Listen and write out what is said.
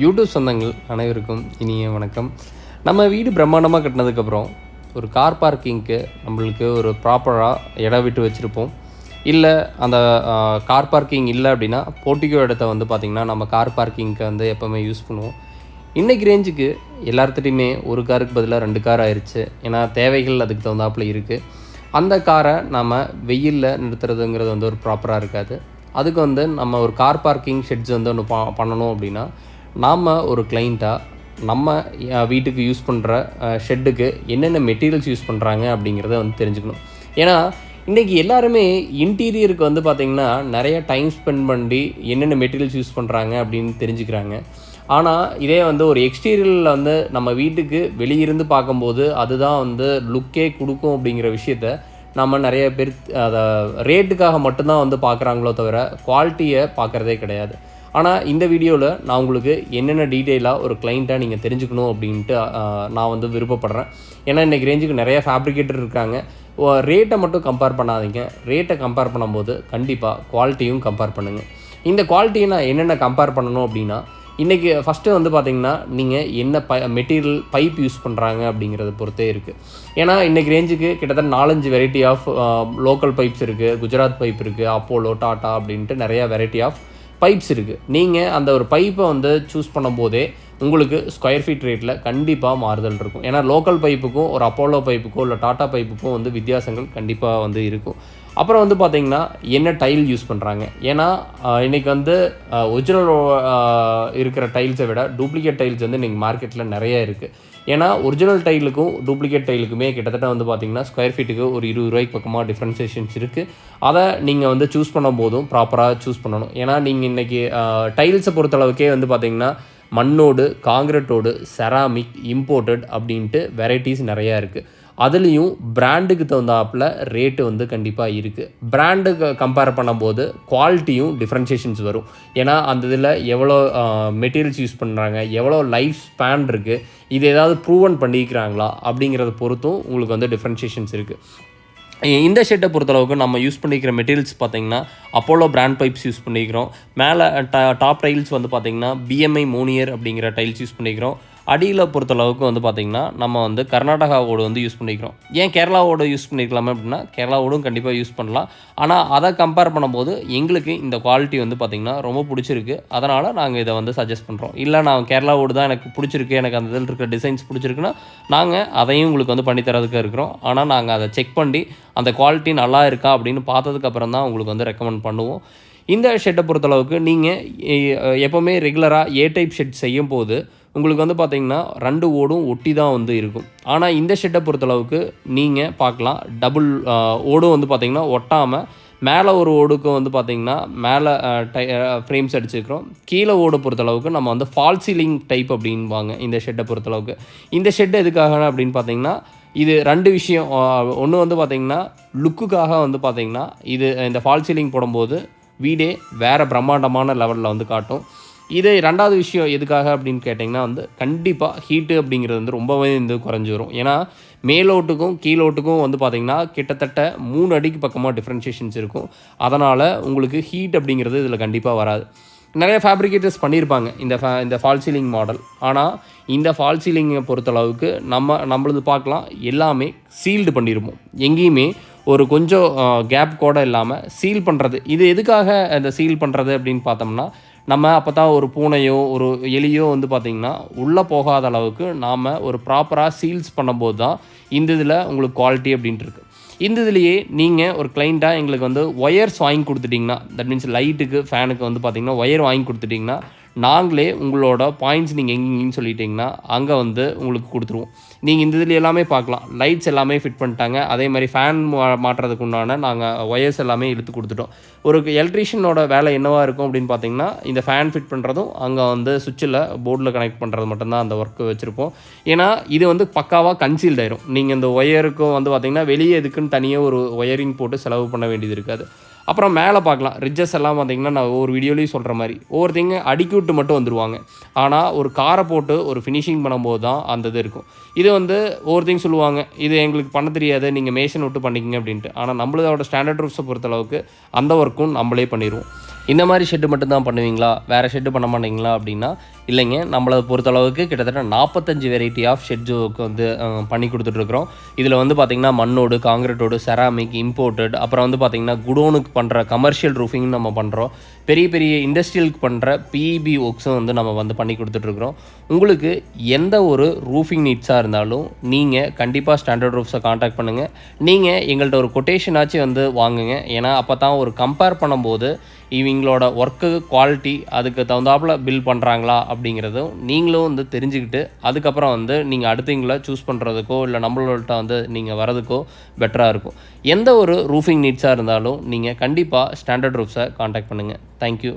YouTube சொந்தங்கள் அனைவருக்கும் இனிய வணக்கம். நம்ம வீடு பிரம்மாண்டமாக கட்டினதுக்கப்புறம் ஒரு கார் பார்க்கிங்க்கு நம்மளுக்கு ஒரு ப்ராப்பராக இடம் விட்டு வச்சுருப்போம். இல்லை அந்த கார் பார்க்கிங் இல்லை அப்படின்னா போர்ட்டிகோ இடத்த பார்த்திங்கன்னா நம்ம கார் பார்க்கிங்க்கு எப்போவுமே யூஸ் பண்ணுவோம். இன்றைக்கி ரேஞ்சுக்கு எல்லாத்துட்டையுமே ஒரு காருக்கு பதிலாக 2 கார் ஆயிடுச்சு. ஏன்னா தேவைகள் அதுக்கு தகுந்தாப்பில் இருக்குது. அந்த காரை நம்ம வெயிலில் நிறுத்துறதுங்கிறது ஒரு ப்ராப்பராக இருக்காது. அதுக்கு நம்ம ஒரு கார் பார்க்கிங் ஷெட்ஸ் ஒன்று பண்ணணும் அப்படின்னா நாம் ஒரு கிளைண்ட்டாக நம்ம வீட்டுக்கு யூஸ் பண்ணுற ஷெட்டுக்கு என்னென்ன மெட்டீரியல்ஸ் யூஸ் பண்ணுறாங்க அப்படிங்கிறத தெரிஞ்சுக்கணும். ஏன்னா இன்றைக்கி எல்லாருமே இன்டீரியருக்கு பார்த்திங்கன்னா நிறைய டைம் ஸ்பெண்ட் பண்ணி என்னென்ன மெட்டீரியல்ஸ் யூஸ் பண்ணுறாங்க அப்படின்னு தெரிஞ்சுக்கிறாங்க. ஆனால் இதே ஒரு எக்ஸ்டீரியரில் நம்ம வீட்டுக்கு வெளியிருந்து பார்க்கும்போது அதுதான் லுக்கே கொடுக்கும் அப்படிங்கிற விஷயத்த நம்ம நிறைய பேர் அதை ரேட்டுக்காக மட்டும்தான் பார்க்குறாங்களோ தவிர குவாலிட்டியை பார்க்குறதே கிடையாது. ஆனால் இந்த வீடியோவில் நான் உங்களுக்கு என்னென்ன டீட்டெயிலாக ஒரு கிளைண்ட்டாக நீங்கள் தெரிஞ்சுக்கணும் அப்படின்ட்டு நான் விருப்பப்படுறேன். ஏன்னா இன்றைக்கி ரேஞ்சுக்கு நிறைய ஃபேப்ரிகேட்டர் இருக்காங்க. ரேட்டை மட்டும் கம்பேர் பண்ணாதீங்க. ரேட்டை கம்பேர் பண்ணும்போது கண்டிப்பாக குவாலிட்டியும் கம்பேர் பண்ணுங்கள். இந்த குவாலிட்டியை நான் என்னென்ன கம்பேர் பண்ணணும் அப்படின்னா, இன்றைக்கி ஃபஸ்ட்டு பார்த்திங்கன்னா நீங்கள் என்ன மெட்டீரியல் பைப் யூஸ் பண்ணுறாங்க அப்படிங்கிறத பொறுத்தே இருக்குது. ஏன்னா இன்றைக்கி ரேஞ்சுக்கு கிட்டத்தட்ட 4-5 வெரைட்டி ஆஃப் லோக்கல் பைப்ஸ் இருக்குது. குஜராத் பைப் இருக்குது, அப்போலோ, டாட்டா அப்படின்ட்டு நிறையா வெரைட்டி ஆஃப் பைப்ஸ் இருக்குது. நீங்கள் அந்த ஒரு பைப்பை சூஸ் பண்ணும்போதே உங்களுக்கு ஸ்கொயர் ஃபீட் ரேட்டில் கண்டிப்பாக மாறுதல் இருக்கும். ஏன்னா லோக்கல் பைப்புக்கும் ஒரு அப்போலோ பைப்புக்கோ இல்லை டாட்டா பைப்புக்கும் வித்தியாசங்கள் கண்டிப்பாக இருக்கும். அப்புறம் பார்த்திங்கன்னா என்ன டைல் யூஸ் பண்ணுறாங்க. ஏன்னா இன்றைக்கி ஒரிஜினல் இருக்கிற டைல்ஸை விட டூப்ளிகேட் டைல்ஸ் இன்றைக்கி மார்க்கெட்டில் நிறைய இருக்குது. ஏன்னா ஒரிஜினல் டைலுக்கும் டூப்ளிகேட் டைலுக்குமே கிட்டத்தட்ட பார்த்திங்கன்னா ஸ்கொயர் ஃபீட்டுக்கு ஒரு 20 ரூபாய்க்கு பக்கமாக டிஃப்ரென்சேஷன்ஸ் இருக்குது. அதை நீங்கள் சூஸ் பண்ணும் போதும் ப்ராப்பராக சூஸ் பண்ணணும். ஏன்னா நீங்கள் இன்றைக்கி டைல்ஸை பொறுத்தளவுக்கே பார்த்திங்கன்னா மண்ணோடு, காங்கிரீட்டோடு, செராமிக், இம்போர்ட்டட் அப்படின்ட்டு வெரைட்டிஸ் நிறையா இருக்குது. அதுலேயும் பிராண்டுக்கு தகுந்தாப்பில் ரேட்டு கண்டிப்பாக இருக்குது. பிராண்டுக்கு கம்பேர் பண்ணும்போது குவாலிட்டியும் டிஃப்ரென்ஷியேஷன்ஸ் வரும். ஏன்னா அந்த இதில் எவ்வளோ மெட்டீரியல்ஸ் யூஸ் பண்ணுறாங்க, எவ்வளோ லைஃப் ஸ்பேன் இருக்குது, இது ஏதாவது ப்ரூவன் பண்ணிக்கிறாங்களா அப்படிங்கிறத பொறுத்தும் உங்களுக்கு டிஃப்ரென்ஷியேஷன்ஸ் இருக்குது. இந்த ஷெட்டை பொறுத்தளவுக்கு நம்ம யூஸ் பண்ணிக்கிற மெட்டீரியல்ஸ் பார்த்திங்கன்னா அப்போலோ பிராண்ட் பைப்ஸ் யூஸ் பண்ணிக்கிறோம். மேலே டாப் டைல்ஸ் பார்த்திங்கன்னா BMI மோனியர் அப்படிங்கிற டைல்ஸ் யூஸ் பண்ணிக்கிறோம். அடியில் பொறுத்தளவுக்கு பார்த்திங்கன்னா நம்ம கர்நாடகாவோடு யூஸ் பண்ணிக்கிறோம். ஏன் கேரளாவோடு யூஸ் பண்ணிக்கலாமே அப்படின்னா கேரளாவோடும் கண்டிப்பாக யூஸ் பண்ணலாம். ஆனால் அதை கம்பேர் பண்ணும்போது எங்களுக்கு இந்த குவாலிட்டி பார்த்திங்கன்னா ரொம்ப பிடிச்சிருக்கு. அதனால் நாங்கள் இதை சஜஸ்ட் பண்ணுறோம். இல்லை நான் கேரளாவோடு தான் எனக்கு பிடிச்சிருக்கு, எனக்கு அந்த இதில் இருக்கிற டிசைன்ஸ் பிடிச்சிருக்குன்னா நாங்கள் அதையும் உங்களுக்கு பண்ணித்தரதுக்கு இருக்கிறோம். ஆனால் நாங்கள் அதை செக் பண்ணி அந்த குவாலிட்டி நல்லா இருக்கா அப்படின்னு பார்த்ததுக்கப்புறம் தான் உங்களுக்கு ரெக்கமெண்ட் பண்ணுவோம். இந்த ஷெட்டை பொறுத்தளவுக்கு நீங்கள் எப்போவுமே ரெகுலராக ஏ டைப் ஷெட் செய்யும் போது உங்களுக்கு பார்த்திங்கன்னா 2 ஓடும் ஒட்டி தான் இருக்கும். ஆனால் இந்த ஷெட்டை பொறுத்தளவுக்கு நீங்கள் பார்க்கலாம் டபுள் ஓடும் பார்த்திங்கன்னா ஒட்டாமல் மேலே ஒரு ஓடுக்கு பார்த்திங்கன்னா மேலே ஃப்ரேம்ஸ் அடிச்சுக்கிறோம். கீழே ஓடு பொறுத்தளவுக்கு நம்ம ஃபால் சீலிங் டைப் அப்படின்வாங்க இந்த ஷெட்டை பொறுத்தளவுக்கு. இந்த ஷெட் எதுக்காக அப்படின்னு பார்த்திங்கன்னா இது 2 விஷயம். ஒன்று பார்த்திங்கன்னா லுக்குக்காக பார்த்திங்கன்னா இந்த ஃபால் சீலிங் போடும்போது வீடே வேறு பிரம்மாண்டமான லெவலில் காட்டும். இது 2வது விஷயம் எதுக்காக அப்படின்னு கேட்டிங்கன்னா கண்டிப்பாக ஹீட்டு அப்படிங்கிறது ரொம்பவே குறைஞ்சி வரும். ஏன்னா மேலோட்டுக்கும் கீழோட்டுக்கும் பார்த்திங்கன்னா கிட்டத்தட்ட 3 அடிக்கு பக்கமாக டிஃப்ரென்ஷியேஷன்ஸ் இருக்கும். அதனால் உங்களுக்கு ஹீட் அப்படிங்கிறது இதில் கண்டிப்பாக வராது. நிறைய ஃபேப்ரிகேட்டர்ஸ் பண்ணியிருப்பாங்க இந்த ஃபால் சீலிங் மாடல். ஆனால் இந்த ஃபால் சீலிங்கை பொறுத்தளவுக்கு நம்மளது பார்க்கலாம் எல்லாமே சீல்டு பண்ணியிருப்போம். எங்கேயுமே ஒரு கொஞ்சம் கேப் கூட இல்லாமல் சீல் பண்ணுறது. இது எதுக்காக அந்த சீல் பண்ணுறது அப்படின்னு பார்த்தோம்னா நம்ம அப்போ தான் ஒரு பூனையோ ஒரு எலியோ பார்த்திங்கன்னா உள்ளே போகாத அளவுக்கு நாம் ஒரு ப்ராப்பராக சீல்ஸ் பண்ணும்போது தான் இந்த இதில் உங்களுக்கு குவாலிட்டி அப்படின்ட்டு இருக்குது. இந்த இதுலேயே நீங்கள் ஒரு கிளைண்ட்டாக எங்களுக்கு ஒயர்ஸ் வாங்கி கொடுத்துட்டிங்கன்னா, தட் மீன்ஸ் லைட்டுக்கு ஃபேனுக்கு பார்த்திங்கன்னா ஒயர் வாங்கி கொடுத்துட்டிங்கன்னா நாங்களே உங்களோட பாயிண்ட்ஸ் நீங்கள் எங்கேன்னு சொல்லிட்டிங்கன்னா அங்கே உங்களுக்கு கொடுத்துருவோம். நீங்கள் இந்த இதில் எல்லாமே பார்க்கலாம். லைட்ஸ் எல்லாமே ஃபிட் பண்ணிட்டாங்க. அதே மாதிரி ஃபேன் மாட்டுறதுக்கு உண்டான நாங்கள் ஒயர்ஸ் எல்லாமே இழுத்து கொடுத்துட்டோம். ஒரு எலக்ட்ரீஷியனோட வேலை என்னவாக இருக்கும் அப்படின்னு பார்த்தீங்கன்னா இந்த ஃபேன் ஃபிட் பண்ணுறதும் அங்கே சுவிட்சில் போர்டில் கனெக்ட் பண்ணுறது மட்டும்தான் அந்த ஒர்க்கு வச்சுருப்போம். ஏன்னா இது பக்காவாக கன்சீல்ட் ஆயிரும். நீங்கள் இந்த ஒயருக்கும் பார்த்திங்கன்னா வெளியே இதுக்குன்னு தனியாக ஒரு ஒயரிங் போட்டு செலவு பண்ண வேண்டியது இருக்காது. அப்புறம் மேலே பார்க்கலாம் ரிட்ஜஸ் எல்லாம் பார்த்திங்கன்னா நான் ஒவ்வொரு வீடியோலையும் சொல்கிற மாதிரி ஒவ்வொருத்திங்க அடுக்கி விட்டு மட்டும் வந்துடுவாங்க. ஆனால் ஒரு காரை போட்டு ஒரு ஃபினிஷிங் பண்ணும்போது தான் அந்த இது இருக்கும். இது ஒவ்வொருத்தையும் சொல்லுவாங்க இது எங்களுக்கு பண்ண தெரியாது, நீங்கள் மேஷன் விட்டு பண்ணிக்கிங்க அப்படின்ட்டு. ஆனால் நம்மளோட ஸ்டாண்டர்ட் ரூஃப்ஸை பொறுத்தளவுக்கு அந்த ஒர்க்கும் நம்மளே பண்ணிடுவோம். இந்த மாதிரி ஷெட்டு மட்டும்தான் பண்ணுவீங்களா, வேறு ஷெட்டு பண்ண மாட்டீங்களா அப்படின்னா, இல்லைங்க. நம்மளை பொறுத்தளவுக்கு கிட்டத்தட்ட 45 வெரைட்டி ஆஃப் ஷெட்ஸுக்கு வந்து பண்ணி கொடுத்துட்ருக்குறோம். இதில் வந்து பார்த்திங்கன்னா மண்ணோடு, காங்கிரீட்டோடு, செராமிக், இம்போர்ட்டட், அப்புறம் வந்து பார்த்திங்கன்னா குடோனுக்கு பண்ணுற கமர்ஷியல் ரூஃபிங் நம்ம பண்ணுறோம். பெரிய பெரிய இண்டஸ்ட்ரியலுக்கு பண்ணுற பிஇபி ஒர்க்ஸும் வந்து நம்ம வந்து பண்ணி கொடுத்துட்ருக்குறோம். உங்களுக்கு எந்த ஒரு ரூஃபிங் நீட்ஸாக இருந்தாலும் நீங்கள் கண்டிப்பாக ஸ்டாண்டர்ட் ரூஃப்ஸை காண்டாக்ட் பண்ணுங்கள். நீங்கள் எங்கள்கிட்ட ஒரு கொட்டேஷனாச்சும் வந்து வாங்குங்க. ஏன்னா அப்போ தான் ஒரு கம்பேர் பண்ணும்போது இவங்களோட ஒர்க்கு குவாலிட்டி அதுக்கு தகுந்தாப்பில் பில் பண்ணுறாங்களா அப்படிங்கிறதும் நீங்களும் வந்து தெரிஞ்சுக்கிட்டு அதுக்கப்புறம் வந்து நீங்கள் அடுத்தவங்கள சூஸ் பண்ணுறதுக்கோ இல்லை நம்மள்ட்ட வந்து நீங்கள் வரதுக்கோ பெட்டராக இருக்கும். எந்த ஒரு ரூஃபிங் நீட்ஸாக இருந்தாலும் நீங்கள் கண்டிப்பாக ஸ்டாண்டர்ட் ரூஃப்ஸை காண்டாக்ட் பண்ணுங்கள். தேங்க்யூ.